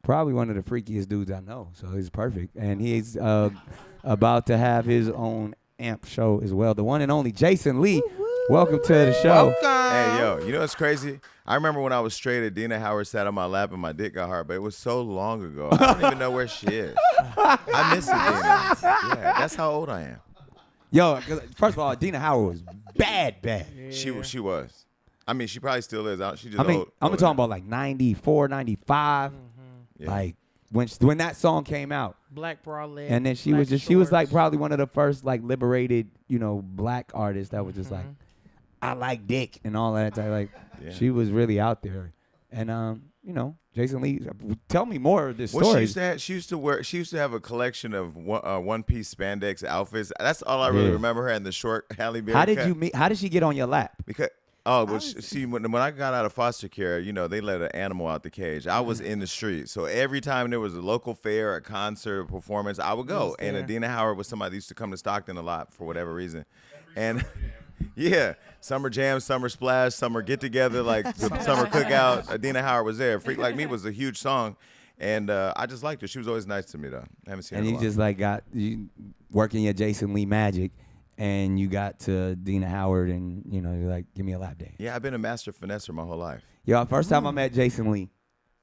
probably one of the freakiest dudes I know. So he's perfect, and he's about to have his own amp show as well. The one and only Jason Lee. Welcome to the show. Hey, yo, you know what's crazy? I remember when I was straight, Adina Howard sat on my lap and my dick got hard, but it was so long ago. I don't even know where she is. I miss Adina. Yeah, that's how old I am. Yo, first of all, Adina Howard was bad. Yeah. She was. I mean, she probably still is. She just I'm old talking about like 94, 95. Yeah. Like when that song came out. Black bralette. And then she was like probably one of the first like liberated, black artists that was just like, I like dick and all that. Like she was really out there. And Jason Lee, tell me more of this story. Well, she used to have a collection of one-piece spandex outfits. That's all I really remember her in the short Halle Berry. How did she get on your lap? Because when I got out of foster care, they let an animal out the cage. I was in the street, so every time there was a local fair, a concert, a performance, I would go. And Adina Howard was somebody that used to come to Stockton a lot for whatever reason, and yeah, summer jam, summer splash, summer get together, like the summer cookout. Adina Howard was there. Freak Like Me was a huge song, and I just liked her. She was always nice to me though. I haven't seen her. And you just like got you working your Jason Lee magic. And you got to Dina Howard, and you're like, give me a lap dance. Yeah, I've been a master finesser my whole life. Yo, first time I met Jason Lee,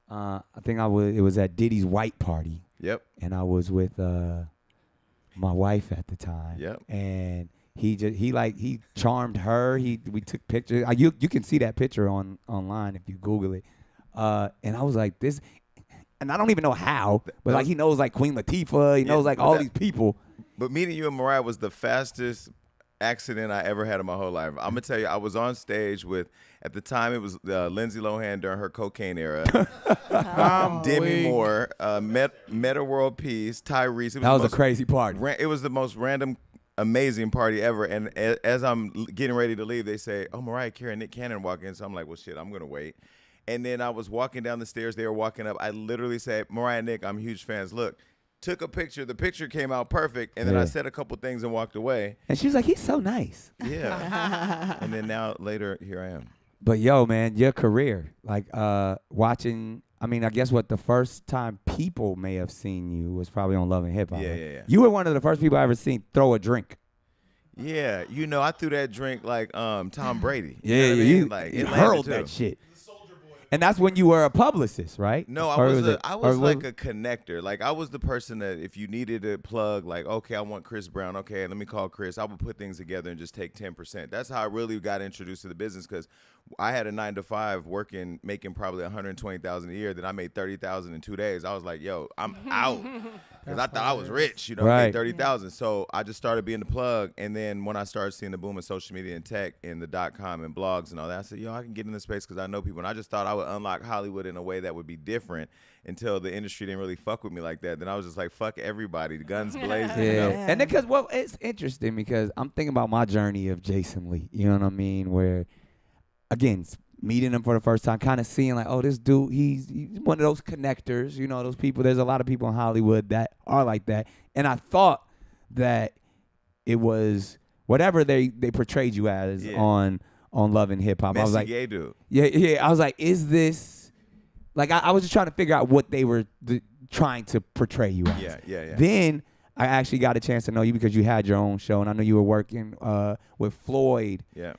I think it was at Diddy's white party. Yep. And I was with my wife at the time. Yep. And he charmed her. We took pictures. You can see that picture online if you Google it. And I was like this, and I don't even know how, but like he knows like Queen Latifah. He knows like all these people. But meeting you and Mariah was the fastest accident I ever had in my whole life. I'm going to tell you, I was on stage with, at the time, it was Lindsay Lohan during her cocaine era, Demi Moore, Meta World Peace, Tyrese. That was a crazy party. It was the most random, amazing party ever. And as I'm getting ready to leave, they say, oh, Mariah Carey and Nick Cannon walk in. So I'm like, well, shit, I'm going to wait. And then I was walking down the stairs. They were walking up. I literally said, Mariah and Nick, I'm huge fans. Look. Took a picture. The picture came out perfect. And then I said a couple things and walked away. And she was like, he's so nice. Yeah. And then later, here I am. But, yo, man, your career, like watching, I guess the first time people may have seen you was probably on Love and Hip Hop. Yeah. You were one of the first people I ever seen throw a drink. Yeah. I threw that drink like Tom Brady. You like, you hurled that shit. And that's when you were a publicist, right? No, I was like a connector. Like I was the person that if you needed a plug, like, okay, I want Chris Brown. Okay, let me call Chris. I would put things together and just take 10%. That's how I really got introduced to the business because I had a 9-to-5 making probably $120,000 a year. Then I made $30,000 in 2 days. I was like, yo, I'm out. Because I thought I was rich, right. Made $30,000. So I just started being the plug. And then when I started seeing the boom of social media and tech and the .com and blogs and all that, I said, yo, I can get in this space because I know people. And I just thought I would unlock Hollywood in a way that would be different until the industry didn't really fuck with me like that. Then I was just like, fuck everybody. The guns blazing. Yeah. And then it's interesting because I'm thinking about my journey of Jason Lee. You know what I mean? Where, again, meeting him for the first time, kind of seeing like, oh, this dude, he's one of those connectors, those people. There's a lot of people in Hollywood that are like that. And I thought that it was whatever they portrayed you as on Love and Hip Hop. I was like, gay dude. Yeah. I was like, is this, like, I was just trying to figure out what they were trying to portray you as. Yeah. Then I actually got a chance to know you because you had your own show, and I know you were working with Floyd. Yeah.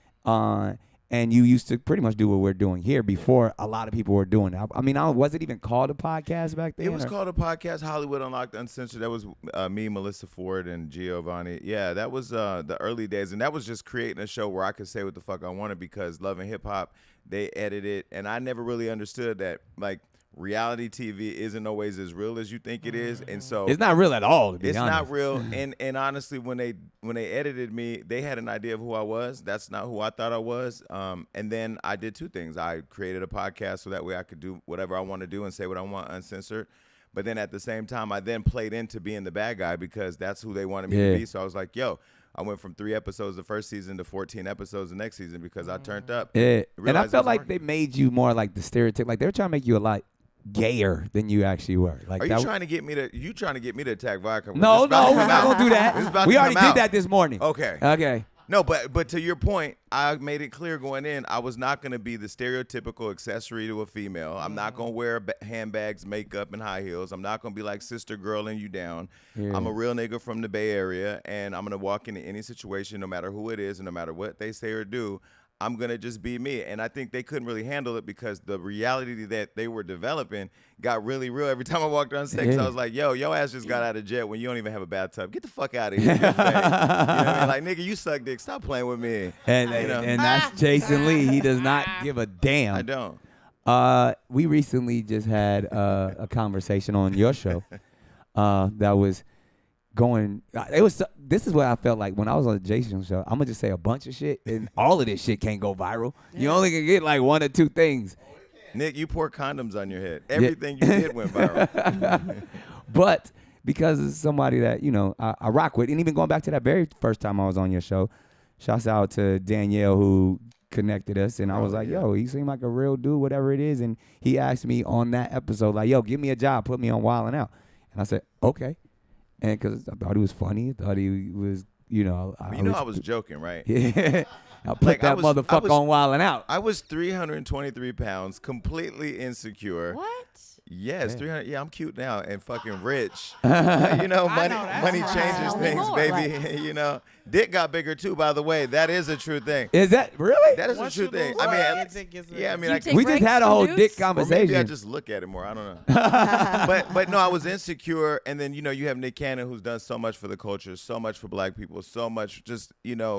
And you used to pretty much do what we're doing here before a lot of people were doing it. Was it even called a podcast back then? It was called a podcast, Hollywood Unlocked Uncensored. That was me, Melissa Ford, and Giovanni. Yeah, that was the early days. And that was just creating a show where I could say what the fuck I wanted because Love and Hip Hop, they edited. And I never really understood that, like, reality TV isn't always as real as you think it is, and so it's not real at all. It's not real, and honestly, when they edited me, they had an idea of who I was. That's not who I thought I was. And then I did two things. I created a podcast so that way I could do whatever I want to do and say what I want uncensored. But then at the same time, I then played into being the bad guy because that's who they wanted me to be. So I was like, yo. I went from 3 episodes the first season to 14 episodes the next season because I turned up. Yeah, and I felt like they made you more like the stereotype. Like they were trying to make you a lot gayer than you actually were. Like, are you trying to get me to? You trying to get me to attack vodka? No, we're not gonna do that. We already did that this morning. Okay. No, but to your point, I made it clear going in, I was not going to be the stereotypical accessory to a female. I'm not going to wear handbags, makeup, and high heels. I'm not going to be like sister girling you down. Yeah. I'm a real nigga from the Bay Area, and I'm going to walk into any situation, no matter who it is, and no matter what they say or do. I'm going to just be me. And I think they couldn't really handle it because the reality that they were developing got really real. Every time I walked on stage, I was like, yo, your ass just got out of jet when you don't even have a bathtub. Get the fuck out of here. You know what I mean? Like, nigga, you suck dick. Stop playing with me. And that's Jason Lee. He does not give a damn. I don't. We recently just had a conversation on your show that was going. This is what I felt like when I was on the Jason show. I'm gonna just say a bunch of shit, and all of this shit can't go viral. You only can get like one or two things. Nick, you pour condoms on your head. Everything you did went viral. But because it's somebody that I rock with, and even going back to that very first time I was on your show, shouts out to Danielle who connected us, and I was like, yo, he seemed like a real dude, whatever it is, and he asked me on that episode, like, yo, give me a job, put me on Wild 'N Out, and I said, okay. And because I thought he was funny, I thought he was, I was joking, right? Yeah. I put that motherfucker on Wild 'N Out. I was 323 pounds, completely insecure. What? Yes, 300. Yeah, I'm cute now and fucking rich. Money changes things, baby. Dick got bigger too. By the way, that is a true thing. Is that really? That is a true thing. We just had a whole dick conversation. Or maybe I just look at it more. I don't know. but no, I was insecure, and then you have Nick Cannon who's done so much for the culture, so much for Black people, so much just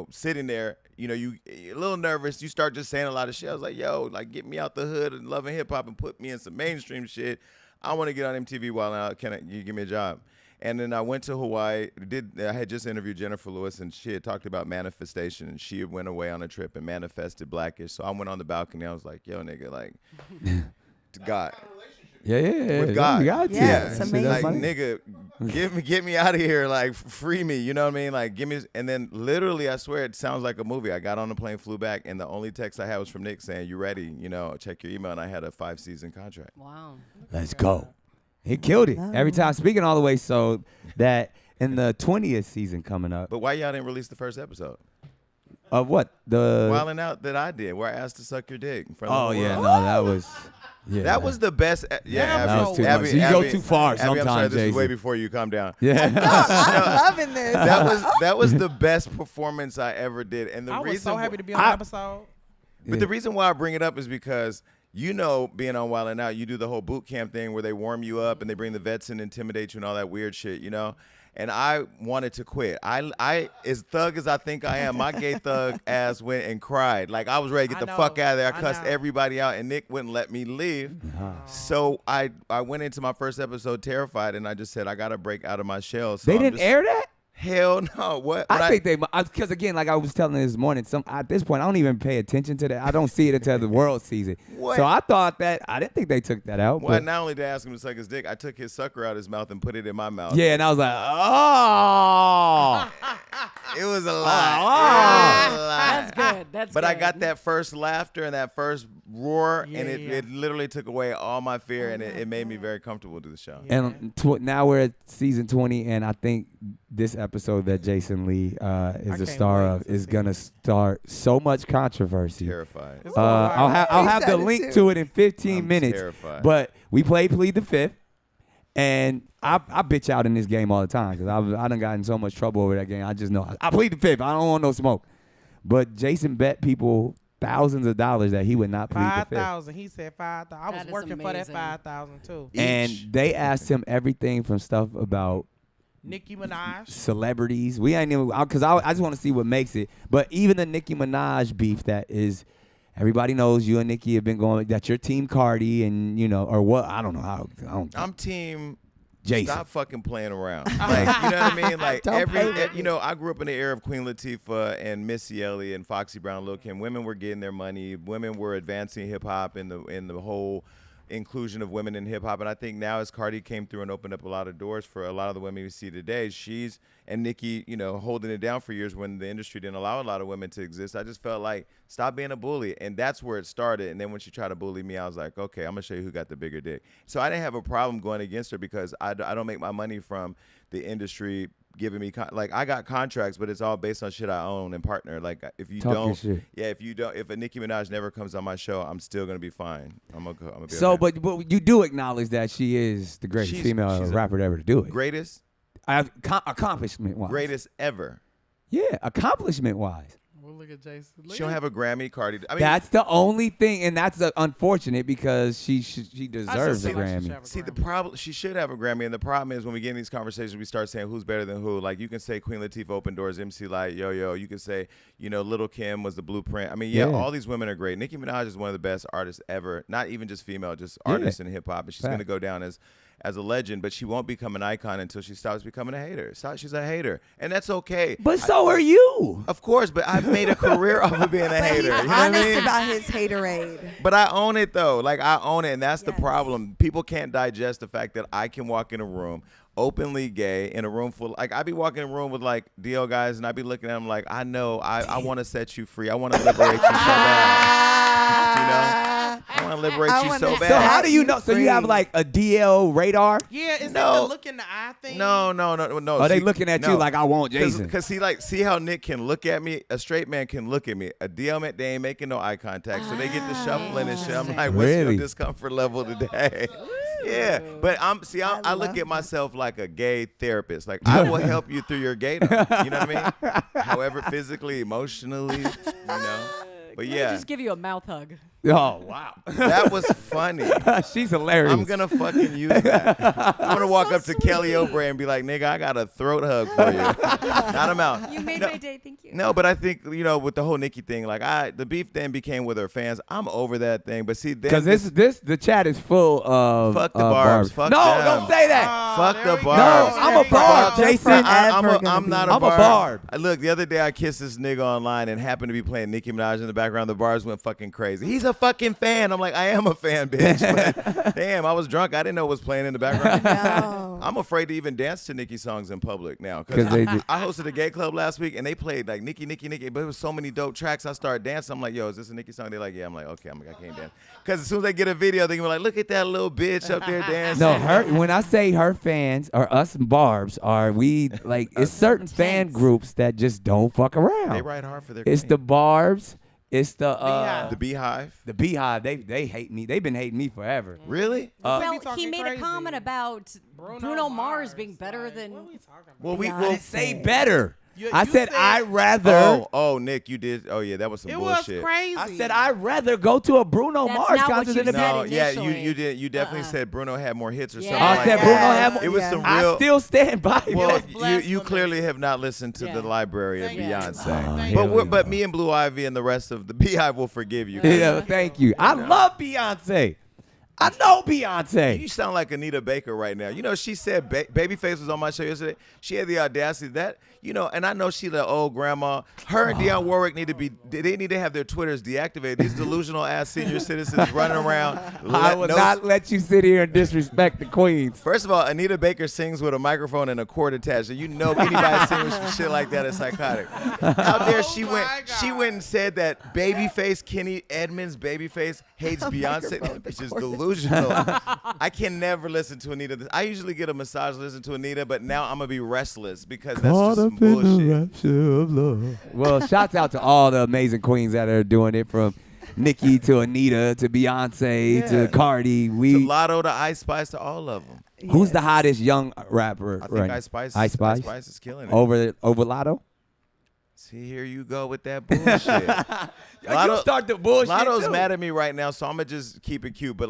sitting there. You're a little nervous. You start just saying a lot of shit. I was like, yo, like get me out the hood and loving hip hop and put me in some mainstream shit. I want to get on MTV while now. Can you give me a job? And then I went to Hawaii. I had just interviewed Jennifer Lewis, and she had talked about manifestation, and she went away on a trip and manifested Blackish. So I went on the balcony. I was like, yo, nigga, like, to God. Yeah. With God. Yeah, it's amazing. Like, nigga, get me out of here. Like, free me. You know what I mean? Like, give me. And then literally, I swear, it sounds like a movie. I got on the plane, flew back, and the only text I had was from Nick saying, you ready? Check your email. And I had a 5-season contract. Wow. Let's go. He killed it every time. Speaking all the way so that in the 20th season coming up. But why y'all didn't release the first episode? Of what? The Wild 'N Out that I did, where I asked to suck your dick in front of the world. No, that was... Yeah, that was the best. Yeah, that was too much. You go too far sometimes, I'm sorry, this Jason. is way before you calm down. Yeah. I'm loving this. That was the best performance I ever did. And the I reason was so happy to be on the episode. But the reason why I bring it up is because being on Wild 'N Out, you do the whole boot camp thing where they warm you up and they bring the vets in, intimidate you, and all that weird shit, And I wanted to quit. I as thug as I think I am, my gay thug ass went and cried. Like, I was ready to get the fuck out of there. I cussed everybody out, and Nick wouldn't let me leave. So I went into my first episode terrified, and I just said, I got to break out of my shell. So they didn't air that? Hell no. What? I think they, because again, like I was telling this morning, at this point, I don't even pay attention to that. I don't see it until the world sees it. What? So I didn't think they took that out. Well, but not only did I ask him to suck his dick, I took his sucker out his mouth and put it in my mouth. Yeah, and I was like, oh. It was a lot. That's good. That's but good. I got that first laughter and that first roar, and it literally took away all my fear, and it made me very comfortable to the show. Yeah. And now we're at season 20, and I think this episode that Jason Lee is the star of is going to start so much controversy. Terrified. I'll have the link to it in 15 minutes. Terrified. But we played Plead the Fifth, and I bitch out in this game all the time because I done got in so much trouble over that game. I just know I plead the fifth. I don't want no smoke. But Jason bet people thousands of dollars that he would not plead the fifth. 5,000. He said 5,000. I was working for that 5,000 too. And they asked him everything from stuff about Nicki Minaj, celebrities. We ain't even because I just want to see what makes it. But even the Nicki Minaj beef that is. Everybody knows you and Nicki have been going. That your team Cardi and or what? I don't know how. I'm team Jason. Stop fucking playing around. Like, you know what I mean? Like I grew up in the era of Queen Latifah and Missy Elliott and Foxy Brown, Lil' Kim. Women were getting their money. Women were advancing hip hop in the whole inclusion of women in hip hop. And I think now as Cardi came through and opened up a lot of doors for a lot of the women we see today, she's and Nicki, holding it down for years when the industry didn't allow a lot of women to exist. I just felt like, stop being a bully. And that's where it started. And then when she tried to bully me, I was like, okay, I'm going to show you who got the bigger dick. So I didn't have a problem going against her because I don't make my money from the industry giving me like I got contracts, but it's all based on shit I own and partner. Like if you don't, if a Nicki Minaj never comes on my show, I'm still gonna be fine. I'm gonna be so, okay. but you do acknowledge that she is the greatest female rapper to ever to do it. Greatest, accomplishment wise. Greatest ever. Yeah, accomplishment wise. We'll look at Jason. She don't have a Grammy, Cardi. I mean, that's the only thing, and that's unfortunate because she deserves a Grammy. See, the problem, she should have a Grammy, and the problem is when we get in these conversations, we start saying who's better than who. Like you can say Queen Latifah opened doors, MC Lyte, Yo-Yo. You can say, Lil' Kim was the blueprint. I mean, all these women are great. Nicki Minaj is one of the best artists ever. Not even just female, just artists in hip hop, and she's gonna go down as a legend, but she won't become an icon until she stops becoming a hater. She's a hater, and that's okay. But so are you. Of course, but I've made a career off of being a hater. He's honest about his haterade. But I own it, though. Like, I own it, and that's the problem. People can't digest the fact that I can walk in a room openly gay in a room full. Like, I be walking in a room with, like, DL guys, and I be looking at them like, I know, I want to set you free. I want to liberate you so bad. I want to liberate you so bad. So how do you know? So you have like a DL radar? Yeah, is that the look in the eye thing? No. Are they looking at you like I want Jason? Because see how Nick can look at me? A straight man can look at me. A DL man, they ain't making no eye contact. So they get the shuffling and shit. I'm like, what's your discomfort level today? Yeah, but I look at myself like a gay therapist. Like, I will help you through your gaydom. You know what I mean? However, physically, emotionally, But Let me just give you a mouth hug. Oh, wow. That was funny. She's hilarious. I'm going to fucking use that. I'm going to walk up to Kelly Oubre and be like, nigga, I got a throat hug for you. Not a mouth. You made my day. Thank you. No, but I think, with the whole Nicki thing, like the beef then became with her fans. I'm over that thing. But see, because the chat is full of fuck the barbs. Fuck no, them. don't say that. Fuck the barbs. No, I'm a barb, Jason. I'm not a barb. I'm a barb. Look, the other day I kissed this nigga online and happened to be playing Nicki Minaj in the background. The barbs went fucking crazy. He's a fucking fan. I'm like, I am a fan, bitch. But, damn, I was drunk. I didn't know what was playing in the background. No. I'm afraid to even dance to Nicki songs in public now. Because I hosted a gay club last week and they played like Nicki, but it was so many dope tracks. I started dancing. I'm like, yo, is this a Nicki song? They're like, yeah. I'm like, okay. I can't dance. Because as soon as they get a video, they're going to be like, look at that little bitch up there dancing. No, when I say her fans or us barbs it's certain fan groups that just don't fuck around. They ride hard for their It's queen. the barbs. It's the Beehive. The Beehive. They hate me. They've been hating me forever. Really? Well, he made a comment about Bruno Mars being better than. What are we talking about? Well, we I will didn't say better. I said I'd rather. Oh, Nick, you did. Oh, yeah, that was some bullshit. It was crazy. I said I'd rather go to a Bruno That's Mars not what concert you than a said No, yeah, initially. you did. You definitely said Bruno had more hits or something. Yeah. I like said that. Bruno had more. It was some I real. still stand by it. Well, That's you blasphemous. clearly have not listened to Yeah. the library of Thank you. Beyonce. Oh, But me and Blue Ivy and the rest of the Beehive will forgive you. Yeah, thank you. I love Beyonce. I know Beyonce. You sound like Anita Baker right now. She said Babyface was on my show yesterday. She had the audacity that, and I know she the old grandma. Her and Dionne Warwick need to have their Twitters deactivated. These delusional ass senior citizens running around. I will not let you sit here and disrespect the queens. First of all, Anita Baker sings with a microphone and a cord attached. And anybody singing some shit like that is psychotic. Out there, she went and said that Babyface, Kenny Edmonds, Babyface hates Beyonce. That bitch is delusional. I can never listen to Anita. I usually get a massage listen to Anita, but now I'm gonna be restless because that's just some bullshit. Well, shouts out to all the amazing queens that are doing it, from Nicki to Anita to Beyonce to Cardi. To Lotto to Ice Spice to all of them. Who's the hottest young rapper? I think Ice Spice. Ice Spice? Ice Spice is killing it. Over Lotto? See, here you go with that bullshit. You start the bullshit. Lotto's too. mad at me right now, so I'm gonna just keep it cute. But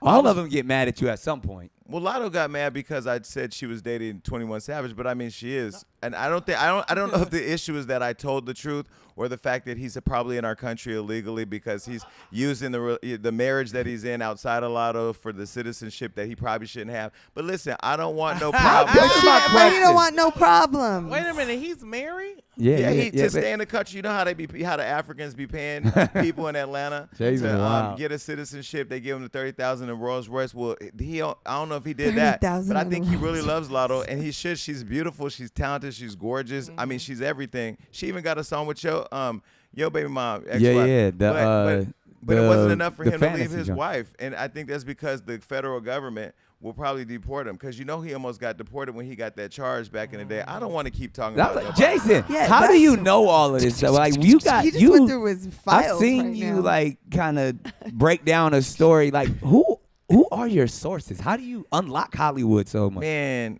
all of them get mad at you at some point. Well, Lotto got mad because I said she was dating 21 Savage, but I mean she is, and I don't know if the issue is that I told the truth or the fact that he's probably in our country illegally because he's using the marriage that he's in outside of Lotto for the citizenship that he probably shouldn't have. But listen, I don't want no problem. But you don't want no problem. Wait a minute, he's married? To stay in the country. You know how the Africans be paying people in Atlanta to get a citizenship. They give him the $30,000 in Rolls Royce. Well, I don't know if he did that, but I think he really loves Lotto, and he should. She's beautiful. She's talented. She's gorgeous. I mean, she's everything. She even got a song with Yo baby mom. Ex-wife. But it wasn't enough for him to leave his wife, and I think that's because the federal government will probably deport him because he almost got deported when he got that charge back in the day. I don't want to keep talking about that. Jason, how do you know all of this stuff? Like He just went through his files. I've seen right you now. like kind of break down a story. Like who are your sources? How do you unlock Hollywood so much? Man,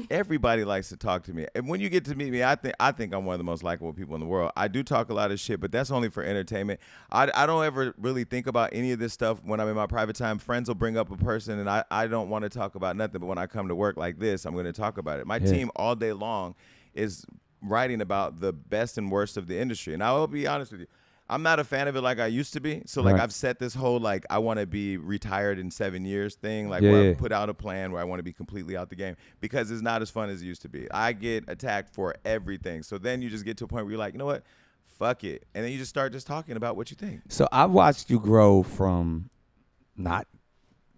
everybody likes to talk to me. And when you get to meet me, I think I'm one of the most likable people in the world. I do talk a lot of shit, but that's only for entertainment. I don't ever really think about any of this stuff when I'm in my private time. Friends will bring up a person, and I don't want to talk about nothing. But when I come to work like this, I'm going to talk about it. My team all day long is writing about the best and worst of the industry. And I will be honest with you. I'm not a fan of it like I used to be. So like I've set this whole like I want to be retired in 7 years thing. Like where I put out a plan where I want to be completely out the game because it's not as fun as it used to be. I get attacked for everything. So then you just get to a point where you're like, you know what? Fuck it. And then you just start just talking about what you think. So I've watched you grow from not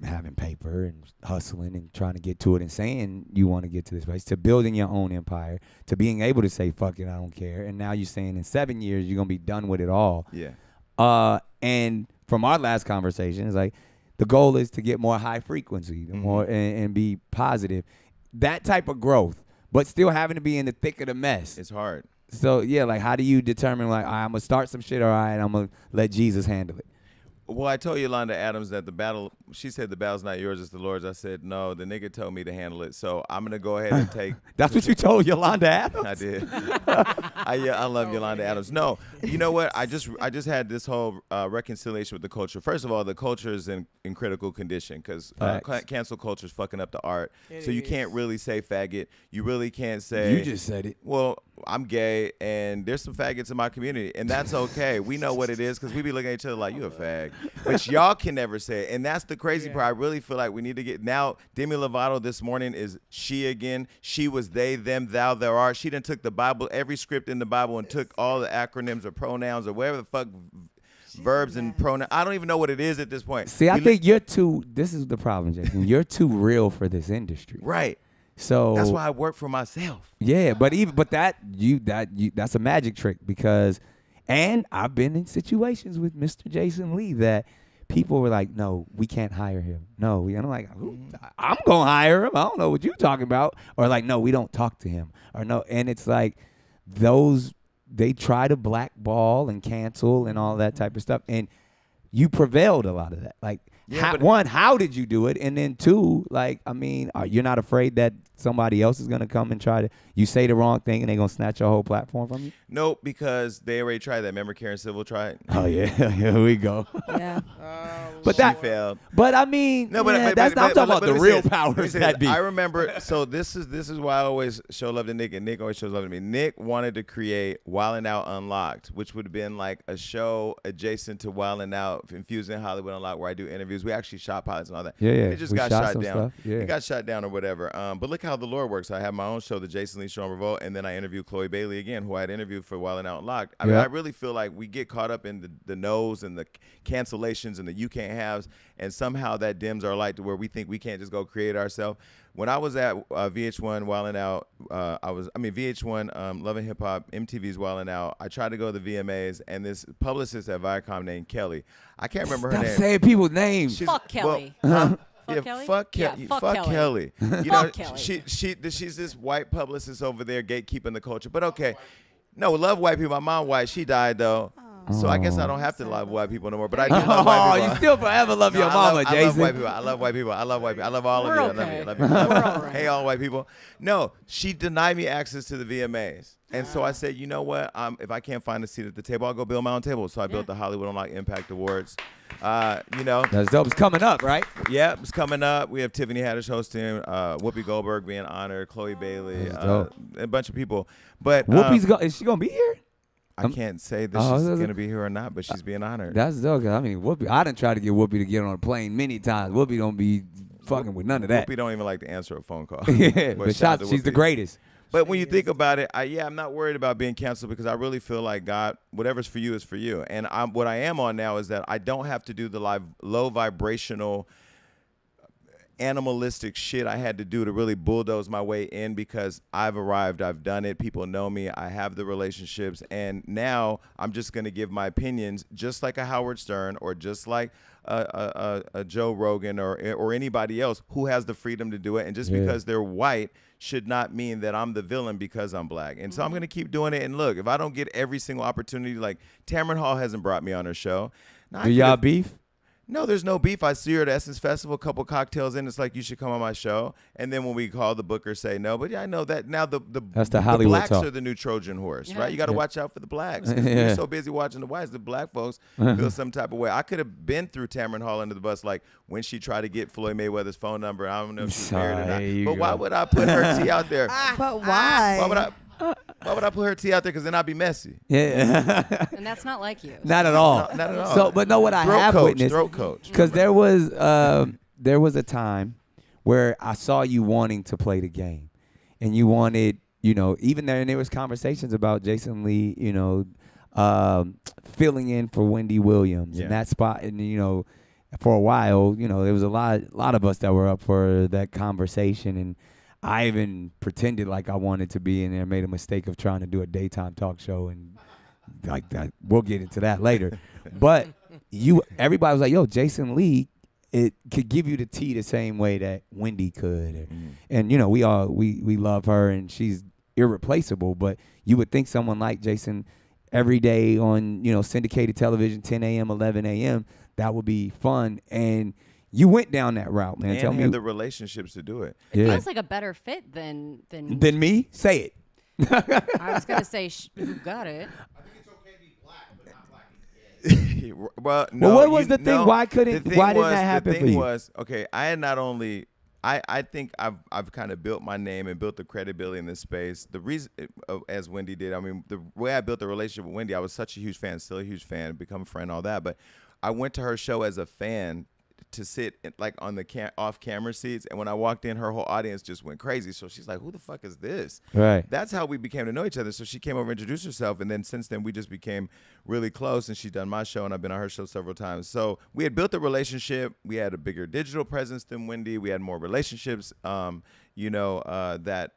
having paper and hustling and trying to get to it and saying you want to get to this place to building your own empire to being able to say fuck it, I don't care. And now you're saying in 7 years you're gonna be done with it all. Yeah. And from our last conversation, it's like the goal is to get more high frequency, more and be positive. That type of growth, but still having to be in the thick of the mess. It's hard. So yeah, like how do you determine like I'm gonna start some shit, all right, I'm gonna let Jesus handle it? Well, I told Yolanda Adams that she said the battle's not yours, it's the Lord's. I said, no, the nigga told me to handle it. So I'm going to go ahead and take. That's what you told Yolanda Adams? I did. I love Yolanda Adams. No, you know what? I just had this whole reconciliation with the culture. First of all, the culture is in critical condition because cancel culture is fucking up the art. So you can't really say faggot. You really can't say. You just said it. Well, I'm gay, and there's some faggots in my community, and that's okay. We know what it is because we be looking at each other like, you a fag. But y'all can never say it, and that's the crazy part. I really feel like we need to get, now Demi Lovato this morning is she again. She was they, them, thou, there are. She done took the Bible, every script in the Bible, and took all the acronyms or pronouns or whatever the fuck verbs and pronouns. I don't even know what it is at this point. See, I think this is the problem, Jason. You're too real for this industry. Right. So that's why I work for myself. Yeah, but that's a magic trick because, and I've been in situations with Mr. Jason Lee that people were like, no, we can't hire him. No, and I'm like, I'm gonna hire him. I don't know what you're talking about. Or like, no, we don't talk to him. Or no, and it's like they try to blackball and cancel and all that type of stuff, and you prevailed a lot of that. Like. How did you do it? And then two, like, I mean, you're not afraid that somebody else is going to come and try to, you say the wrong thing and they're going to snatch your whole platform from you? Nope, because they already tried that. Remember Karen Civil tried? Oh, yeah. Here we go. Yeah. But she failed. But I mean, no, but, I'm talking about the real powers that be. I remember, so this is why I always show love to Nick, and Nick always shows love to me. Nick wanted to create Wildin' Out Unlocked, which would have been like a show adjacent to Wildin' Out, Infusing Hollywood Unlocked, where I do interviews. We actually shot pilots and all that. Yeah. It just got shot down. Yeah. It got shot down or whatever. But look how the Lord works. I have my own show, The Jason Lee Show on Revolt, and then I interviewed Chloe Bailey again, who I had interviewed for Wildin' Out Unlocked. I mean, I really feel like we get caught up in the no's and the cancellations and the you can't haves, and somehow that dims our light to where we think we can't just go create ourselves. When I was at VH1 Wildin' Out, VH1 Love and Hip Hop, MTV's Wildin' Out, I tried to go to the VMAs, and this publicist at Viacom named Kelly, I can't remember her name. Stop saying people's names. Fuck Kelly. Fuck Kelly. You know, Kelly. She's this white publicist over there gatekeeping the culture. But okay, no, love white people. My mom white. She died though. So I guess I don't have to love white people no more. But I do love white people. You still forever love your mama, Jason. I love white people. I love white people. I love white people. I love all of you. Okay. I love you. I love you. Hey, all white people. No, she denied me access to the VMAs. And so I said, you know what? If I can't find a seat at the table, I'll go build my own table. So I built the Hollywood Unlocked Impact Awards. That's dope. It's coming up, right? Yeah, it's coming up. We have Tiffany Haddish hosting, Whoopi Goldberg being honored, Chloe Bailey, a bunch of people. But is she gonna be here? I can't say that she's going to be here or not, but she's being honored. That's dope. I mean, Whoopi, I done tried to get Whoopi to get on a plane many times. Whoopi don't be fucking with none of that. Whoopi don't even like to answer a phone call. Yeah, but she's the greatest. But when you think about it, I'm not worried about being canceled because I really feel like God, whatever's for you is for you. And what I am on now is that I don't have to do the low vibrational animalistic shit I had to do to really bulldoze my way in, because I've arrived, I've done it, people know me, I have the relationships, and now I'm just going to give my opinions just like a Howard Stern or just like a Joe Rogan or anybody else who has the freedom to do it. And just because they're white should not mean that I'm the villain because I'm black. And so I'm going to keep doing it. And look, if I don't get every single opportunity, like Tamron Hall hasn't brought me on her show. Now, do y'all beef? No, there's no beef. I see her at Essence Festival, a couple cocktails in. It's like, you should come on my show. And then when we call the booker, say no. But yeah, I know that now that's the Hollywood blacks talk. are the new Trojan horse, right? You got to watch out for the blacks. Yeah. We're so busy watching the whites, the black folks feel some type of way. I could have been through Tamron Hall under the bus, like when she tried to get Floyd Mayweather's phone number. I don't know if she's married or not. But why would I put her tea out there? But why? Why would I put her tea out there? Because then I'd be messy. Yeah. And that's not like you. Not at all. Not at all. So, but no, what I have witnessed, throat coach. because there was a time where I saw you wanting to play the game, and you wanted, even there, and there was conversations about Jason Lee, filling in for Wendy Williams in that spot, and for a while, there was a lot of us that were up for that conversation, and I even pretended like I wanted to be in there, made a mistake of trying to do a daytime talk show, and like that. We'll get into that later. But everybody was like, yo, Jason Lee, it could give you the tea the same way that Wendy could. And we love her, and she's irreplaceable. But you would think someone like Jason every day on, syndicated television, 10 a.m., 11 a.m., that would be fun. And you went down that route, man. And Tell me had the relationships to do it. It feels like a better fit than me? Say it. I was gonna say who got it. I think it's okay to be black, but not black. Well, no. What was the thing? Why didn't that happen for you? The thing was, okay, I had not only. I think I've kind of built my name and built the credibility in this space. The reason, as Wendy did, I mean, the way I built the relationship with Wendy, I was such a huge fan, still a huge fan, become a friend, all that. But I went to her show as a fan to sit like on the off-camera seats, and when I walked in, her whole audience just went crazy. So she's like, "Who the fuck is this?" Right. That's how we became to know each other. So she came over, introduced herself, and then since then we just became really close. And she's done my show, and I've been on her show several times. So we had built a relationship. We had a bigger digital presence than Wendy. We had more relationships, that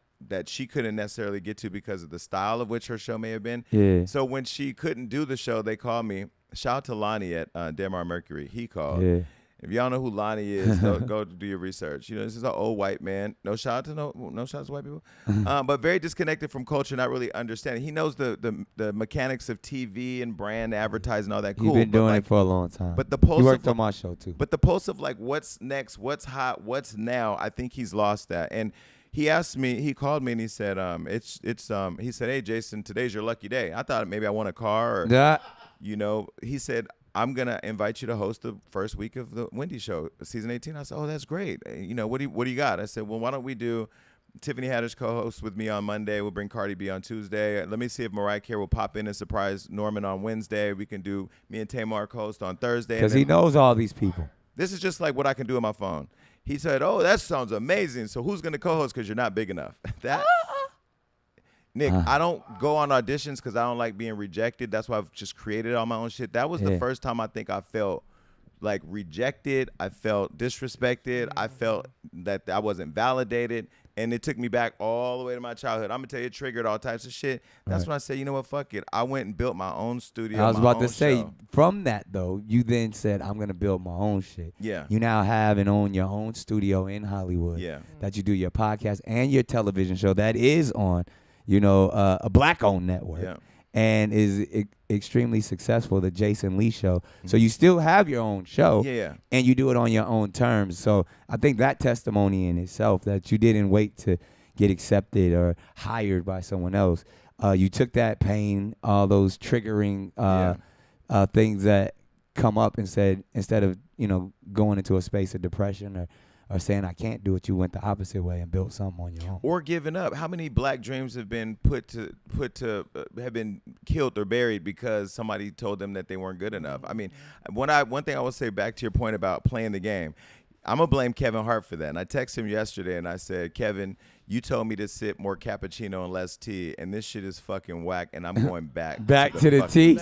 she couldn't necessarily get to because of the style of which her show may have been. Yeah. So when she couldn't do the show, they called me. Shout out to Lonnie at Demar Mercury. He called. Yeah. If y'all know who Lonnie is, go do your research. This is an old white man. No shout to white people, but very disconnected from culture, not really understanding. He knows the mechanics of TV and brand advertising, all that. Cool. You've been doing it for a long time. But the pulse, you worked on my show too. But the pulse of like what's next, what's hot, what's now, I think he's lost that. And he asked me, he called me and he said, he said, "Hey Jason, today's your lucky day." I thought maybe I won a car or, he said, "I'm going to invite you to host the first week of the Wendy show, season 18. I said, "Oh, that's great. What do you got?" I said, "Well, why don't we do Tiffany Haddish co-host with me on Monday. We'll bring Cardi B on Tuesday. Let me see if Mariah Carey will pop in and surprise Norman on Wednesday. We can do me and Tamar co-host on Thursday." Because he knows all these people. This is just like what I can do on my phone. He said, "Oh, that sounds amazing. So who's going to co-host because you're not big enough?" Nick, I don't go on auditions because I don't like being rejected. That's why I've just created all my own shit. That was the first time I think I felt like rejected. I felt disrespected. I felt that I wasn't validated. And it took me back all the way to my childhood. I'm going to tell you, it triggered all types of shit. That's when I said, you know what, fuck it. I went and built my own studio. I was about to say, from that, though, you then said, I'm going to build my own shit. Yeah. You now have and own your own studio in Hollywood. Yeah. That you do your podcast and your television show that is on, a black-owned network. Yeah. And is extremely successful, the Jason Lee Show. So you still have your own show, and you do it on your own terms. So I think that testimony in itself, that you didn't wait to get accepted or hired by someone else. You took that pain, all those triggering things that come up, and said, instead of going into a space of depression or saying I can't do it, you went the opposite way and built something on your own. Or giving up. How many black dreams have been have been killed or buried because somebody told them that they weren't good enough? I mean, one thing I will say, back to your point about playing the game, I'm gonna blame Kevin Hart for that. And I texted him yesterday and I said, Kevin, you told me to sip more cappuccino and less tea, and this shit is fucking whack, and I'm going back to the tea.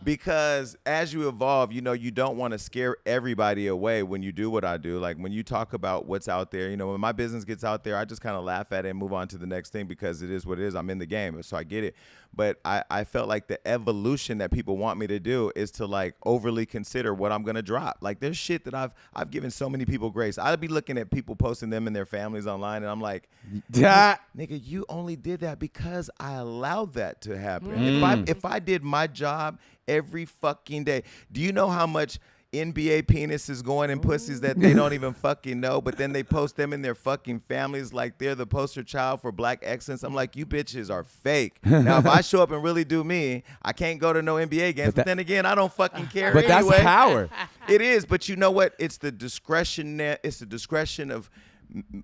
Because as you evolve, you know, you don't want to scare everybody away when you do what I do. Like when you talk about what's out there, you know, when my business gets out there, I just kind of laugh at it and move on to the next thing because it is what it is. I'm in the game, so I get it. But I felt like the evolution that people want me to do is to like overly consider what I'm gonna drop. Like there's shit that I've given so many people grace. I'd be looking at people posting them and their families online, and I'm like, nigga, you only did that because I allowed that to happen. If I did my job every fucking day, do you know how much NBA penises going in pussies that they don't even fucking know, but then they post them in their fucking families like they're the poster child for black excellence? I'm like, you bitches are fake. Now, if I show up and really do me, I can't go to no NBA games, but then again, I don't fucking care But anyway. that's power. It is, but you know what? It's the discretion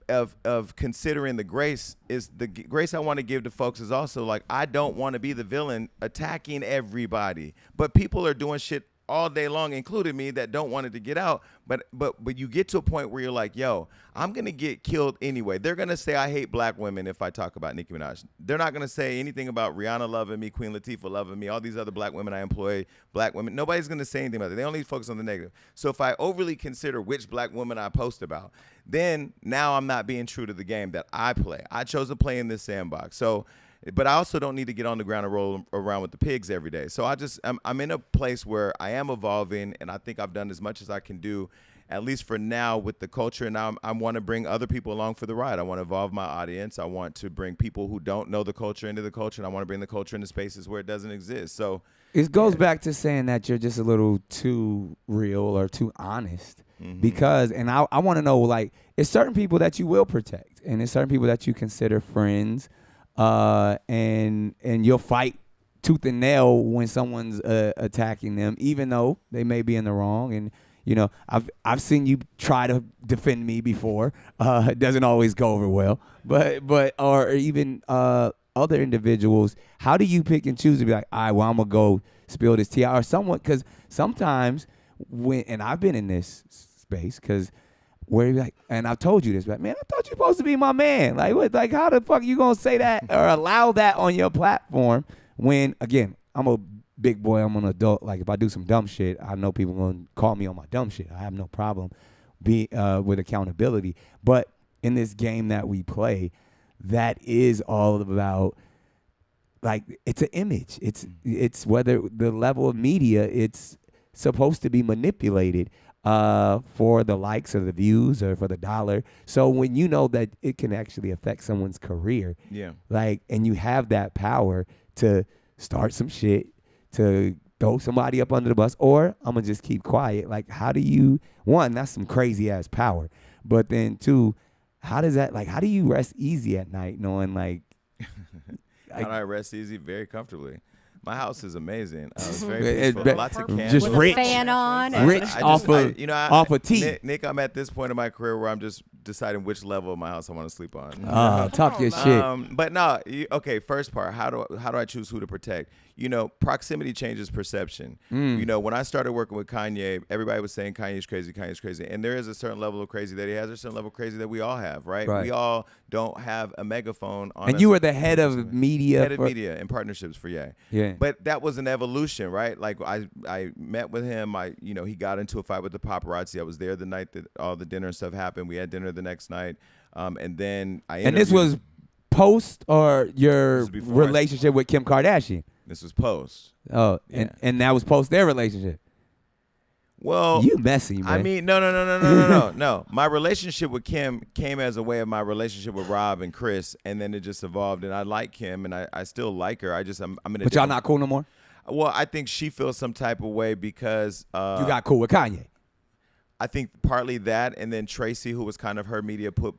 of considering the grace. Is the grace I want to give to folks is also like, I don't want to be the villain attacking everybody, but people are doing shit all day long, including me, that don't want it to get out. But you get to a point where you're like, yo, I'm going to get killed anyway. They're going to say I hate black women if I talk about Nicki Minaj. They're not going to say anything about Rihanna loving me, Queen Latifah loving me, all these other black women I employ, black women. Nobody's going to say anything about it. They only focus on the negative. So if I overly consider which black woman I post about, then now I'm not being true to the game that I play. I chose to play in this sandbox. So, but I also don't need to get on the ground and roll around with the pigs every day. So I'm in a place where I am evolving, and I think I've done as much as I can do, at least for now, with the culture. And now I want to bring other people along for the ride. I want to evolve my audience. I want to bring people who don't know the culture into the culture, and I want to bring the culture into spaces where it doesn't exist. So it goes back to saying that you're just a little too real or too honest. Because, and I want to know, like, it's certain people that you will protect, and it's certain people that you consider friends. And you'll fight tooth and nail when someone's attacking them, even though they may be in the wrong. And you know, I've seen you try to defend me before. It doesn't always go over well, but or even other individuals. How do you pick and choose to be like, all right, well, I'm gonna go spill this tea, or someone? Because sometimes and I've been in this space, because where you're like, and I've told you this, but man, I thought you were supposed to be my man. Like, what? Like, how the fuck you gonna say that or allow that on your platform when, again, I'm a big boy, I'm an adult. Like, if I do some dumb shit, I know people gonna call me on my dumb shit. I have no problem with accountability. But in this game that we play, that is all about, like, it's an image. It's whether the level of media, it's supposed to be manipulated for the likes or the views or for the dollar. So when you know that it can actually affect someone's career, like, and you have that power to start some shit, to throw somebody up under the bus, or I'm gonna just keep quiet. Like, how do you, one, that's some crazy ass power, but then two, how does that, like, how do you rest easy at night knowing, like, how do I rest easy? Very comfortably. My house is amazing. It's very peaceful. Lots of candles. Just with rich. a fan on. Rich off of tea. Nick, I'm at this point in my career where I'm just deciding which level of my house I want to sleep on. Talk your shit. But no, okay, first part, how do I choose who to protect? You know, proximity changes perception. You know, when I started working with Kanye, everybody was saying Kanye's crazy. And there is a certain level of crazy that he has, a certain level of crazy that we all have, right? We all don't have a megaphone on us. And you were the head of media. Head of media and partnerships for Yeah. But that was an evolution, right? Like, I met with him. He got into a fight with the paparazzi. I was there the night that all the dinner and stuff happened. We had dinner the next night. And then I interviewed. And this was post or your relationship with Kim Kardashian? This was post. Oh, yeah. and that was post their relationship. Well, you messy, man. I mean, no. My relationship with Kim came as a way of my relationship with Rob and Chris, and then it just evolved. And I like Kim, and I still like her. I'm in a. But y'all not cool no more? Well, I think she feels some type of way because you got cool with Kanye. I think partly that, and then Tracy, who was kind of her media pitbull.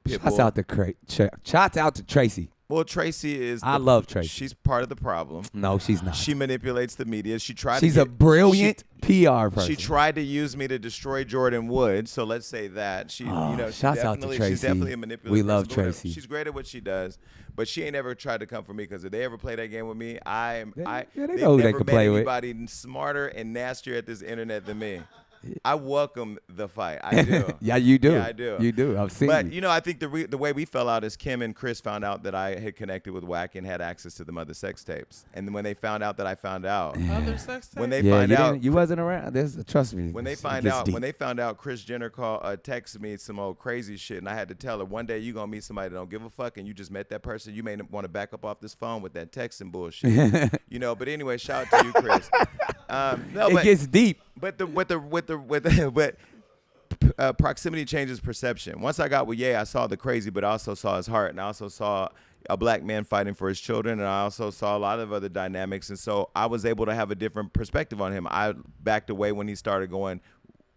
Shouts out to Tracy. Well, Tracy is. I love Tracy. She's part of the problem. No, she's not. She manipulates the media. She's a brilliant PR person. She tried to use me to destroy Jordan Wood. So let's say that shouts out to Tracy. She's definitely a manipulator. We love Tracy. She's great at what she does, but she ain't ever tried to come for me, because if they ever play that game with me, they they've know who they never could met play with. anybody smarter and nastier at this internet than me. I welcome the fight. I do. Yeah, you do. Yeah, I do. You do. I've seen But, you. I think the way we fell out is Kim and Chris found out that I had connected with Wack and had access to the mother sex tapes. And then when they found out that I found out. Other sex tapes? When they Yeah, find you out. didn't- you wasn't around. Trust me. When they it find gets out, deep. when they found out, Kris Jenner texted me some old crazy shit, and I had to tell her, one day you gonna meet somebody that don't give a fuck, and you just met that person. You may want to back up off this phone with that texting bullshit, But anyway, shout out to you, Chris. It gets deep. But proximity changes perception. Once I got with Ye, I saw the crazy, but I also saw his heart, and I also saw a black man fighting for his children, and I also saw a lot of other dynamics, and so I was able to have a different perspective on him. I backed away when he started going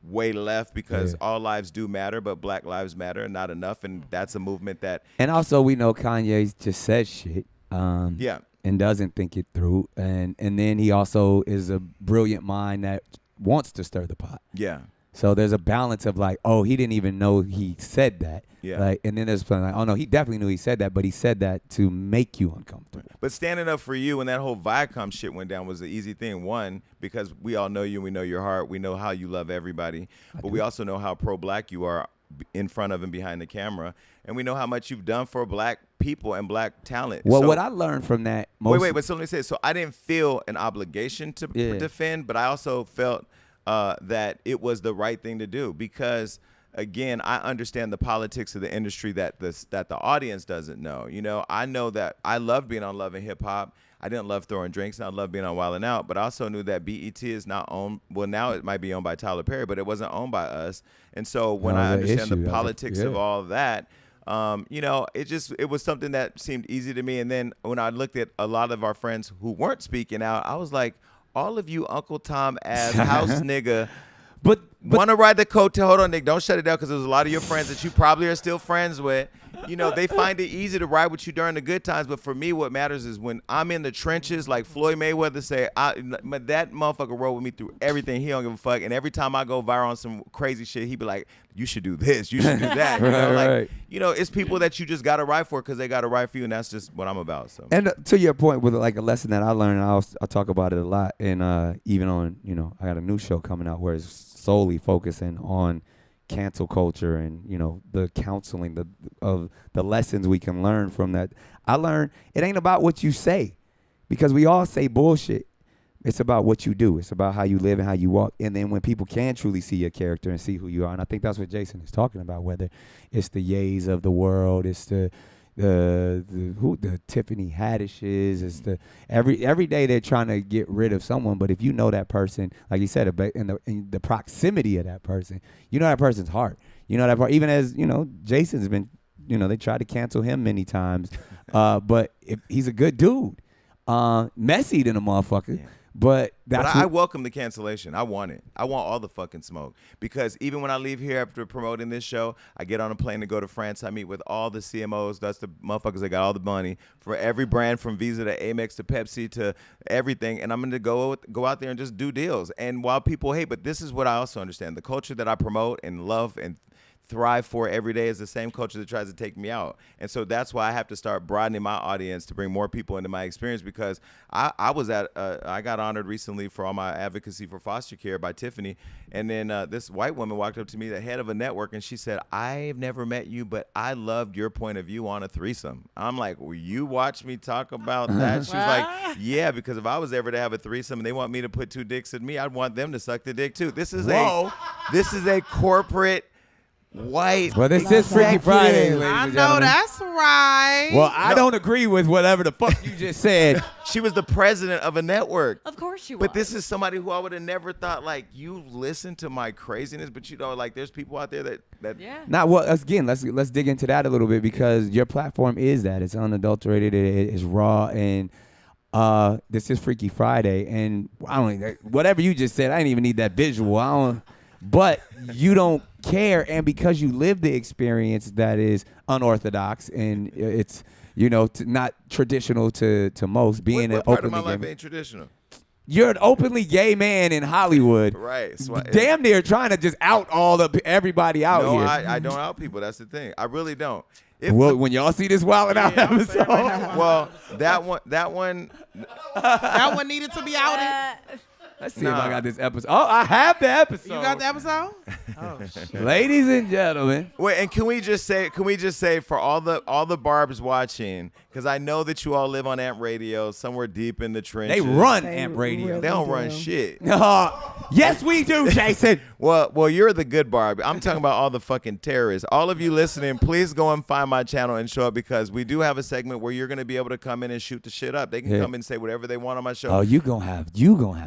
way left because all lives do matter, but black lives matter not enough, and that's a movement that. And also, we know Kanye just says shit. Yeah. And doesn't think it through, and then he also is a brilliant mind that wants to stir the pot. Yeah. So there's a balance of like, oh, he didn't even know he said that. Yeah. Like, and then there's like, oh no, he definitely knew he said that, but he said that to make you uncomfortable. But standing up for you when that whole Viacom shit went down was the easy thing. One, because we all know you, and we know your heart, we know how you love everybody, but we also know how pro-black you are in front of and behind the camera, and we know how much you've done for black people and black talent. Well, so, what I learned from that, but so let me say, so I didn't feel an obligation to defend, but I also felt that it was the right thing to do because, again, I understand the politics of the industry that the audience doesn't know. I know that I love being on Love and Hip Hop. I didn't love throwing drinks, and I love being on Wild 'N Out, but I also knew that BET is not owned. Well, now it might be owned by Tyler Perry, but it wasn't owned by us. And so when I understand the politics of all of that, it was something that seemed easy to me. And then when I looked at a lot of our friends who weren't speaking out, I was like, all of you Uncle Tom ass house nigga. But want to ride the coattail? Hold on, Nick. Don't shut it down because there's a lot of your friends that you probably are still friends with. They find it easy to ride with you during the good times. But for me, what matters is when I'm in the trenches, like Floyd Mayweather say, that motherfucker rode with me through everything. He don't give a fuck. And every time I go viral on some crazy shit, he be like, you should do this. You should do that. Right. It's people that you just got to ride for because they got to ride for you. And that's just what I'm about. So. And to your point, with like a lesson that I learned, I talk about it a lot. And even on, I got a new show coming out where it's solely focusing on cancel culture and the counseling of the lessons we can learn from that. I learned it ain't about what you say, because we all say bullshit. It's about what you do. It's about how you live and how you walk. And then when people can truly see your character and see who you are, and I think that's what Jason is talking about, whether it's the Ye's of the world, it's the Tiffany Haddishes, it's the every day they're trying to get rid of someone. But if you know that person, like you said, in the proximity of that person, you know that person's heart. You know that part. Even as Jason's been, they tried to cancel him many times, but if he's a good dude, messy than a motherfucker. Yeah. But I welcome the cancellation. I want it. I want all the fucking smoke. Because even when I leave here after promoting this show, I get on a plane to go to France. I meet with all the CMOs. That's the motherfuckers that got all the money for every brand, from Visa to Amex to Pepsi to everything. And I'm going to go out there and just do deals. And while people hate, but this is what I also understand. The culture that I promote and love and thrive for every day is the same culture that tries to take me out. And so that's why I have to start broadening my audience to bring more people into my experience, because I got honored recently for all my advocacy for foster care by Tiffany. And then this white woman walked up to me, the head of a network, and she said, I've never met you, but I loved your point of view on a threesome. I'm like, will you watch me talk about that? She was like, yeah, because if I was ever to have a threesome and they want me to put two dicks in me, I'd want them to suck the dick too. This is a corporate white. Well, this is Freaky Friday, ladies I and know gentlemen. that's right. Well, I don't agree with whatever the fuck you just said. She was the president of a network. Of course you But this is somebody who I would have never thought, like, you listen to my craziness, but like there's people out there that Yeah. Now, well, again, let's dig into that a little bit, because your platform is that. It's unadulterated, it's raw, and this is Freaky Friday, and I don't whatever you just said, I didn't even need that visual. But you don't care, and because you live the experience that is unorthodox and it's not traditional to most, being what an part of openly my life gay ain't traditional? You're an openly gay man in Hollywood, right? Damn near trying to just out everybody out here. No, I don't out people. That's the thing. I really don't. When y'all see this Wild 'N Out episode, well, that one that one needed to be outed. Let's see if I got this episode. Oh, I have the episode. You got the episode? Oh shit. Ladies and gentlemen. Wait, and can we just say for all the Barbs watching, because I know that you all live on Amp Radio, somewhere deep in the trenches. They run Amp Radio. They don't run shit. Yes, we do, Jason. Well, you're the good Barb. I'm talking about all the fucking terrorists. All of you listening, please go and find my channel and show up, because we do have a segment where you're gonna be able to come in and shoot the shit up. They can come and say whatever they want on my show. Oh, you gonna have